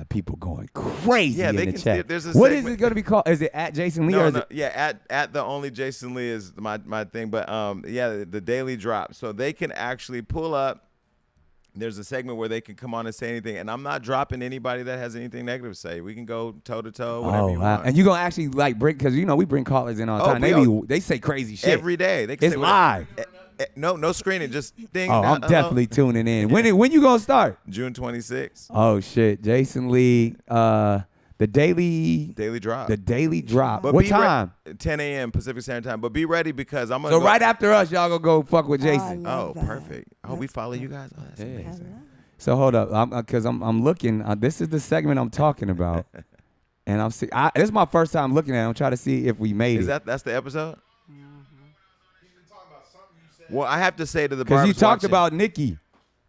people going crazy in the chat. There's a what segment. is it gonna be called? Is it at Jason Lee? No, or is no, it? yeah, at the only Jason Lee is my thing. But yeah, the daily drop. So they can actually pull up. There's a segment where they can come on and say anything, and I'm not dropping anybody that has anything negative to say. We can go toe to toe, whatever you want. And you gonna actually like bring, because we bring callers in all the time. They say crazy shit every day. They can it's say live. No screening, just thing. Oh, I'm definitely tuning in. When you gonna start? June 26th. Oh shit, Jason Lee. The daily drop. The daily drop. But what time? 10 a.m. Pacific Standard Time. But be ready, because I'm gonna. So right after us, y'all gonna go fuck with Jason. Oh, perfect. Oh, we follow you guys. Oh, that's amazing. So hold up, because I'm looking. This is the segment I'm talking about, and I'm see. This is my first time looking at it. I'm trying to see if we made it. That's the episode? Well, I have to say to the because Barbs you talked watching, about Nikki.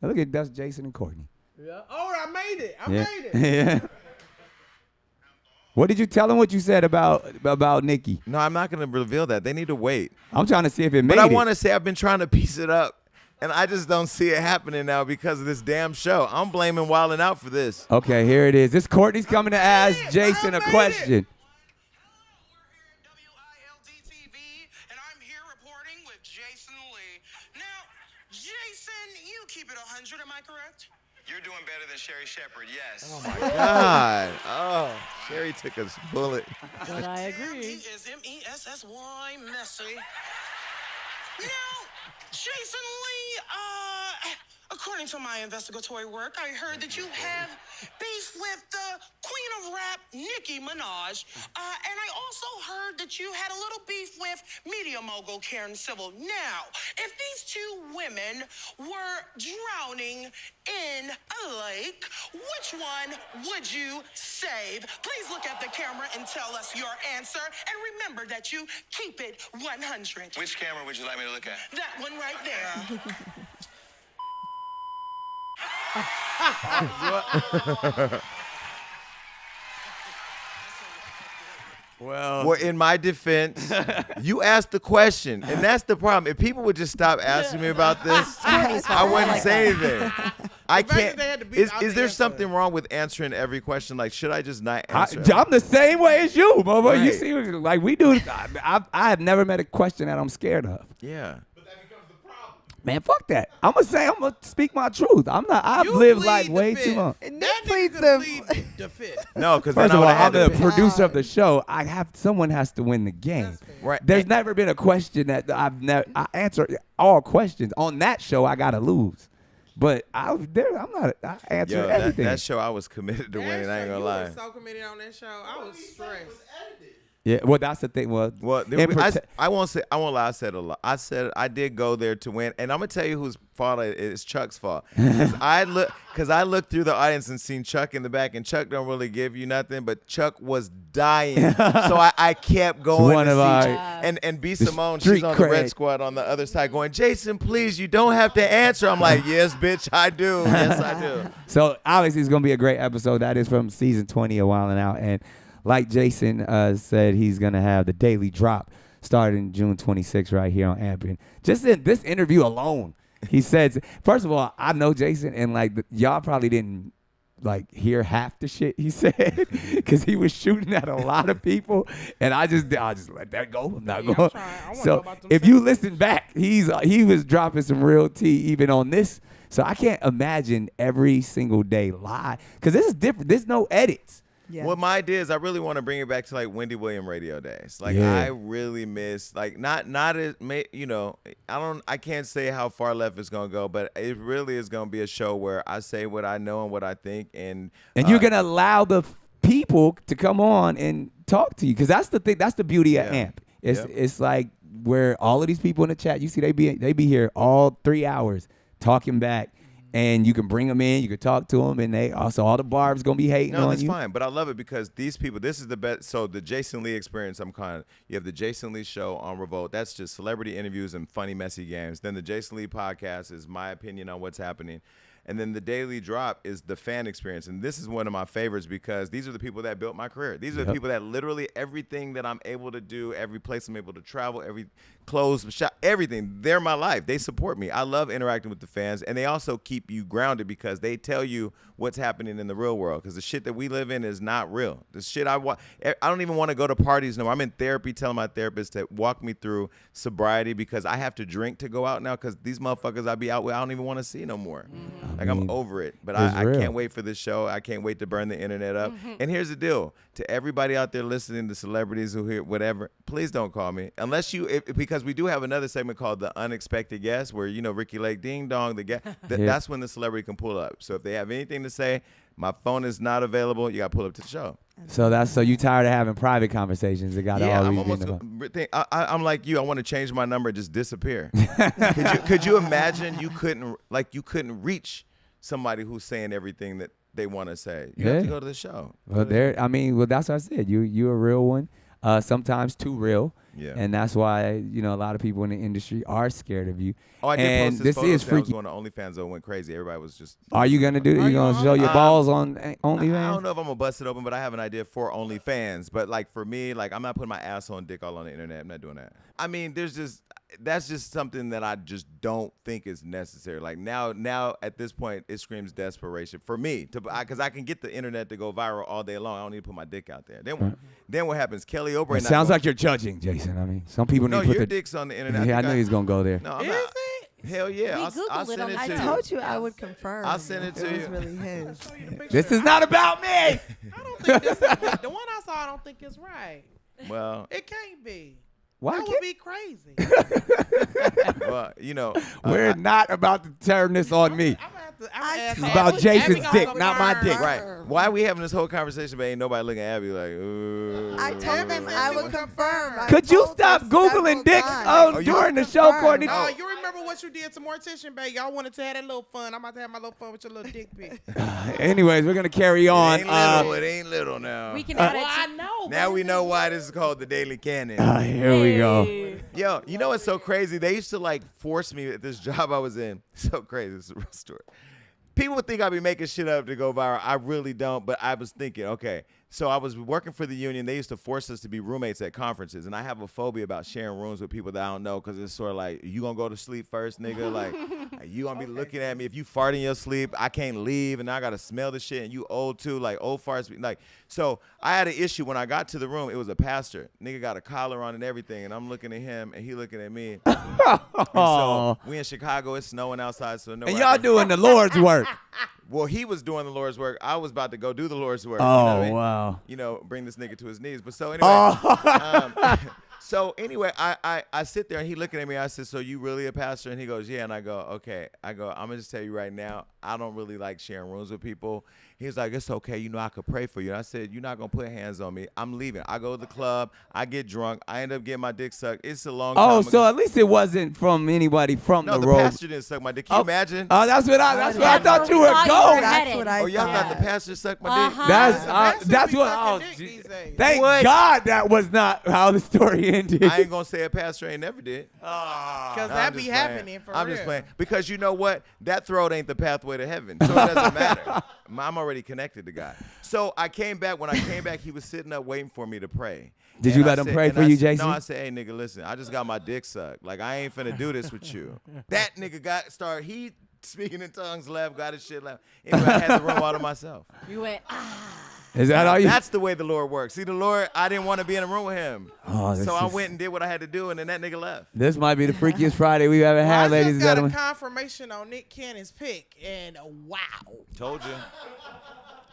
Look at that's Jason and Courtney. Yeah. Oh, I made it. I Yeah. made it. Yeah. What did you tell them? What you said about Nikki? No, I'm not going to reveal that. They need to wait. I'm trying to see if it made it. But I want to say I've been trying to piece it up, and I just don't see it happening now because of this damn show. I'm blaming Wildin' Out for this. Okay, here it is. This Courtney's coming to ask Jason a question. You're doing better than Sherry Shepherd, yes. Oh, my God. Oh, Sherry took a bullet. But I agree. M-E-S-S-Y, messy. Now, Jason Lee, according to my investigatory work, I heard that you have beef with the queen of rap, Nicki Minaj. And I also heard that you had a little beef with media mogul Karen Civil. Now, if these two women were drowning in a lake, which one would you save? Please look at the camera and tell us your answer. And remember that you keep it 100. Which camera would you like me to look at? That one right there. Well, in my defense, you asked the question, and that's the problem. If people would just stop asking me about this, I wouldn't say anything. I can't. Is there something wrong with answering every question? Like, should I just not answer? I'm the same way as you, Bobo. Right. You see, like we do. I have never met a question that I'm scared of. Yeah. Man, fuck that. I'm gonna speak my truth. I've lived life way too long. That pleads the fifth. No, because first of all, I'm the producer of the show. Someone has to win the game. Right. There's never been a question that I answer all questions on that show. I gotta lose. But I answer everything. That show, I was committed to winning. I ain't gonna lie. You were so committed on that show. I was stressed. Yeah, well, that's the thing. Well, I won't lie. I said a lot. I did go there to win, and I'm gonna tell you whose fault it is. Chuck's fault. Because I looked through the audience and seen Chuck in the back, and Chuck don't really give you nothing, but Chuck was dying, so I kept going. And B Simone, she's on the Red Squad on the other side, going, Jason, please, you don't have to answer. I'm like, yes, bitch, I do. Yes, I do. So obviously, it's gonna be a great episode. That is from season 20 of Wildin' Out, and like Jason said, he's going to have the daily drop starting June 26th right here on Amp. Just in this interview alone, he said, first of all, I know Jason, and like y'all probably didn't like hear half the shit he said because he was shooting at a lot of people, and I just let that go. I'm not going. So if you listen back, he was dropping some real tea even on this. So I can't imagine every single day live because this is different. There's no edits. Yeah. What my idea is, I really want to bring it back to like Wendy Williams radio days. Like I really miss not as I can't say how far left it's gonna go, but it really is gonna be a show where I say what I know and what I think, and you're gonna allow the people to come on and talk to you because that's the thing. That's the beauty of Amp. It's like where all of these people in the chat, you see, they be here all 3 hours talking back. And you can bring them in, you can talk to them, and they also all the barbs gonna be hating on you. No, that's fine, but I love it because these people. This is the best. So the Jason Lee experience. You have the Jason Lee show on Revolt. That's just celebrity interviews and funny, messy games. Then the Jason Lee podcast is my opinion on what's happening. And then the Daily Drop is the fan experience. And this is one of my favorites because these are the people that built my career. These are the people that literally everything that I'm able to do, every place I'm able to travel, every clothes, shop, everything, they're my life. They support me. I love interacting with the fans. And they also keep you grounded because they tell you what's happening in the real world. Because the shit that we live in is not real. The shit I don't even want to go to parties no more. I'm in therapy telling my therapist to walk me through sobriety because I have to drink to go out now because these motherfuckers I be out with, I don't even want to see no more. Like, I'm over it. But I can't wait for this show. I can't wait to burn the internet up. And here's the deal. To everybody out there listening, to celebrities who hear whatever, please don't call me. Unless because we do have another segment called The Unexpected Guest where, Ricky Lake, ding dong, the guest. That's when the celebrity can pull up. So if they have anything to say, my phone is not available. You got to pull up to the show. So you tired of having private conversations that got all I'm like you. I want to change my number and just disappear. could you imagine you couldn't reach somebody who's saying everything that they want to say? You have to go to the show. Well, that's what I said. You're a real one. Sometimes too real. Yeah. And that's why, a lot of people in the industry are scared of you. Oh, I did post this photo. Is freaky. I was going to OnlyFans, though, went crazy. Everybody was just... Are you going to do it? Are you going to show your balls on OnlyFans? I don't know if I'm going to bust it open, but I have an idea for OnlyFans. But, for me, I'm not putting my asshole and dick all on the internet. I'm not doing that. I mean, that's just something that I just don't think is necessary. Now at this point, it screams desperation for me because I can get the internet to go viral all day long. I don't need to put my dick out there. Then what happens? Kelly Oubre. It sounds like you're judging, Jason. I mean, some people need to put your dick's on the internet. Yeah, I knew he was gonna go there. No, I'm not. Hell yeah. I'll send it to you. I told you I would confirm. I'll send it to you. It was really his. This is not about me. I don't think this is the one I saw. I don't think is right. Well, it can't be. Why that would be crazy. Well, we're not about to turn this on me. This is about Jason's dick, not my dick. Right. Why are we having this whole conversation, but ain't nobody looking at Abby like, ooh. I told him I would confirm. Could you stop Googling dicks during the show, Courtney? Oh, you remember what you did to Mortician, babe? Y'all wanted to have that little fun. I'm about to have my little fun with your little dick pic. Anyways, we're going to carry on. It ain't little now. We can add it I know. Now we know why this is called the Daily Canon. Here we go. Yo, you know what's so crazy? They used to force me at this job I was in. So crazy. It's a real story. People would think I'd be making shit up to go viral. I really don't, but I was thinking, okay. So I was working for the union. They used to force us to be roommates at conferences, and I have a phobia about sharing rooms with people that I don't know because it's sort of like, you gonna go to sleep first, nigga? Like you gonna be looking at me. If you fart in your sleep, I can't leave, and I gotta smell the shit, and you old too, like old farts. So I had an issue when I got to the room. It was a pastor. Nigga got a collar on and everything, and I'm looking at him, and he looking at me. And so we in Chicago. It's snowing outside, so and y'all doing the Lord's work. Well, he was doing the Lord's work. I was about to go do the Lord's work. Oh, wow. Bring this nigga to his knees. But so anyway, I sit there and he looking at me. I said, so you really a pastor? And he goes, yeah. And I go, okay. I'm going to just tell you right now, I don't really like sharing rooms with people. He's like, it's okay. I could pray for you. And I said, you're not going to put hands on me. I'm leaving. I go to the club. I get drunk. I end up getting my dick sucked. It's a long time ago. So at least it wasn't from anybody from the road. No, the pastor didn't suck my dick. Can you imagine? Oh, that's what I thought you were going. That's what I thought. Y'all thought the pastor sucked my dick? That's what thank God that was not how the story ended. I ain't going to say a pastor ain't never did. Because that be happening for real. I'm just playing. Because you know what? That throat ain't the pathway to heaven. So it doesn't matter. I'm already connected to God. So I came back. When I came back, he was sitting up waiting for me to pray. Did you let him pray for you, Jason? No, I said, hey, nigga, listen, I just got my dick sucked. I ain't finna do this with you. That nigga he speaking in tongues, left, got his shit left. Anyway, I had the room all to myself. You went, Is that all you? That's the way the Lord works. See, the Lord, I didn't want to be in a room with him. So I went and did what I had to do, and then that nigga left. This might be the freakiest Friday we've ever had, ladies and gentlemen. I just got a confirmation on Nick Cannon's pick, and wow. Told you.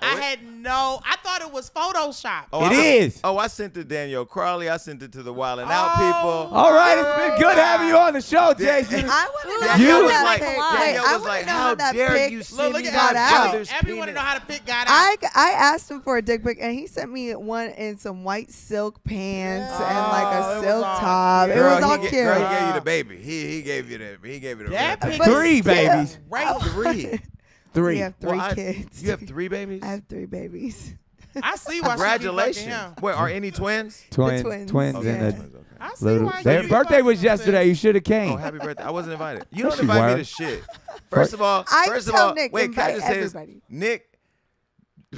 I thought it was Photoshop. It is. Oh, I sent it to Danielle Crawley. I sent it to the Wild and Out people. All right, it's been good having you on the show, Jason. I want to know Danielle how was that like, pic- Danielle I was wanna like, know how that dare pic you send Look me at got my out. brother's Abby want to penis? know how to pick God out. I asked him for a dick pic, and he sent me one in some white silk pants and like it a was silk all top. cute. It was Girl, all he cute. Girl, he gave you the baby. He gave you the That red. pic But is 3 still. babies. right. 3. 3. We have 3 Well, kids. You have 3 babies? I have 3 babies. I see why Congratulations. she be fucking him. Wait, are any twins? Twins. twins. Okay, And a twins, okay. I see little. why Their you be birthday fucking was him, yesterday. You should have came. Oh, happy birthday. I wasn't invited. You don't Yes, you invite me were. to shit. First of all, I tell Nick, wait, can I invite just say everybody. this? Nick,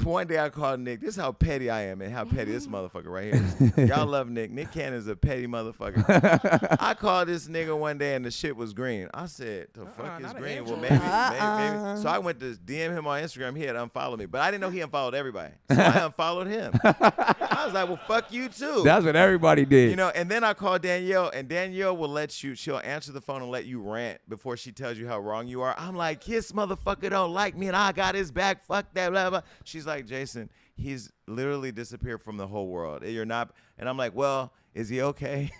one day I called Nick. This is how petty I am and how petty this motherfucker right here is. Y'all love Nick. Nick Cannon's a petty motherfucker. I called this nigga one day and the shit was green. I said, the fuck is not an green? Well, Android. maybe. So I went to DM him on Instagram. He had unfollowed me. But I didn't know he unfollowed everybody. So I unfollowed him. I was like, well, fuck you too. That's what everybody did. You know, and then I called Danielle, and Danielle will she'll answer the phone and let you rant before she tells you how wrong you are. I'm like, this motherfucker don't like me, and I got his back. Fuck that, blah, blah. She's like, Jason, he's literally disappeared from the whole world. You're not, and I'm like, well, is he okay?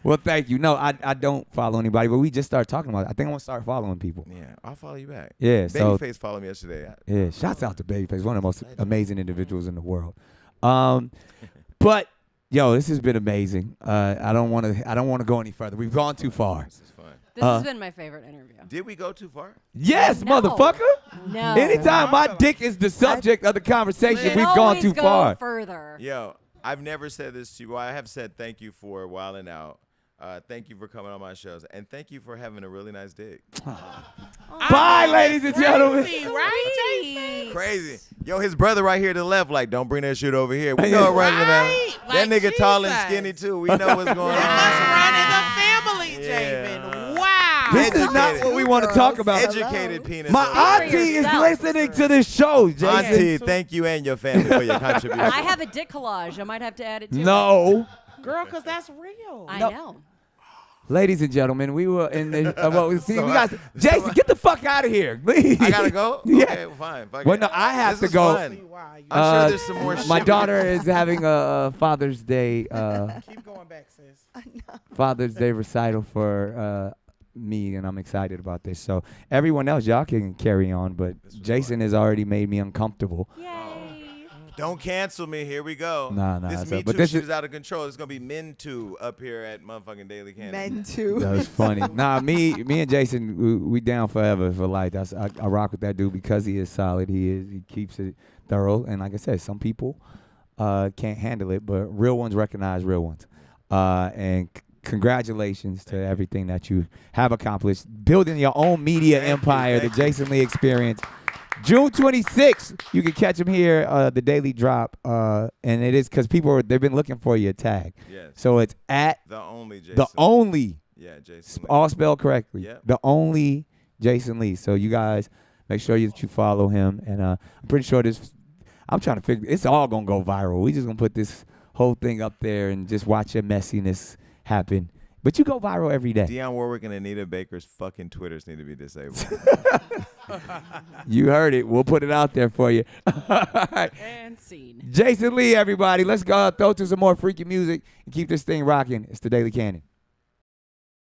Well, thank you. No, I don't follow anybody, but we just started talking about it. I think I'm going to start following people. Yeah, I'll follow you back. Yeah, so. Babyface followed me yesterday. Yeah, shouts out to Babyface, one of the most amazing individuals in the world. But yo, this has been amazing. I don't want to go any further. We've gone too far. This is fun. This has been my favorite interview. Did we go too far? Yes, No. motherfucker. No. Anytime my dick is the subject of the conversation, You can we've gone always too go far. further. Yo, I've never said this to you. Well, I have said thank you for Wild and Out. Thank you for coming on my shows, and thank you for having a really nice dick. Bye, ladies and gentlemen. Crazy, right, Jason? Crazy. Yo, his brother right here to the left, like, don't bring that shit over here. We know it runs with Right? that. That Like nigga tall and Jesus. skinny, too. We know what's going That's on. running the family, Yeah. Javen. Wow. This is not Educated. what we want to talk about. Educated penis. My over auntie here. is yourself. listening to this show, Jason. Auntie, thank you and your family for your contribution. I have a dick collage. I might have to add it too. No. Girl, because that's real. I No. know. Ladies and gentlemen, we were in the. We got Jason, get the fuck out of here. Please. I gotta go? Yeah. Okay, well, fine. Fuck Well, it. no, I have This to is go. fun. See why. I'm sure there's some more shit. My daughter is having a Father's Day Keep going back, sis. recital for me, and I'm excited about this. So everyone else, y'all can carry on, but Jason has already made me uncomfortable. Yay. Don't cancel me. Here we go. Nah, This so- Me but Too this shit is- is out of control. It's gonna be Men Too up here at motherfucking Daily Candy. Men too. That was funny. Nah, me and Jason, we down forever for life. I rock with that dude because he is solid. He keeps it thorough, and like I said, some people can't handle it, but real ones recognize real ones. And congratulations to everything that you have accomplished, building your own media empire, the Jason Lee Experience. June 26th, you can catch him here, the Daily Drop, and it is because they've been looking for your tag. Yes. So it's at The only Jason. the only, Yeah, Jason. Lee. all spelled correctly, Yep. the only Jason Lee. So you guys make sure that you follow him, and I'm pretty sure I'm trying to figure, it's all gonna go viral. We just gonna put this whole thing up there and just watch your messiness happen. But you go viral every day. Dionne Warwick and Anita Baker's fucking Twitters need to be disabled. You heard it. We'll put it out there for you. All right. And scene. Jason Lee, everybody. Let's go throw to some more freaky music and keep this thing rocking. It's the Daily Cannon.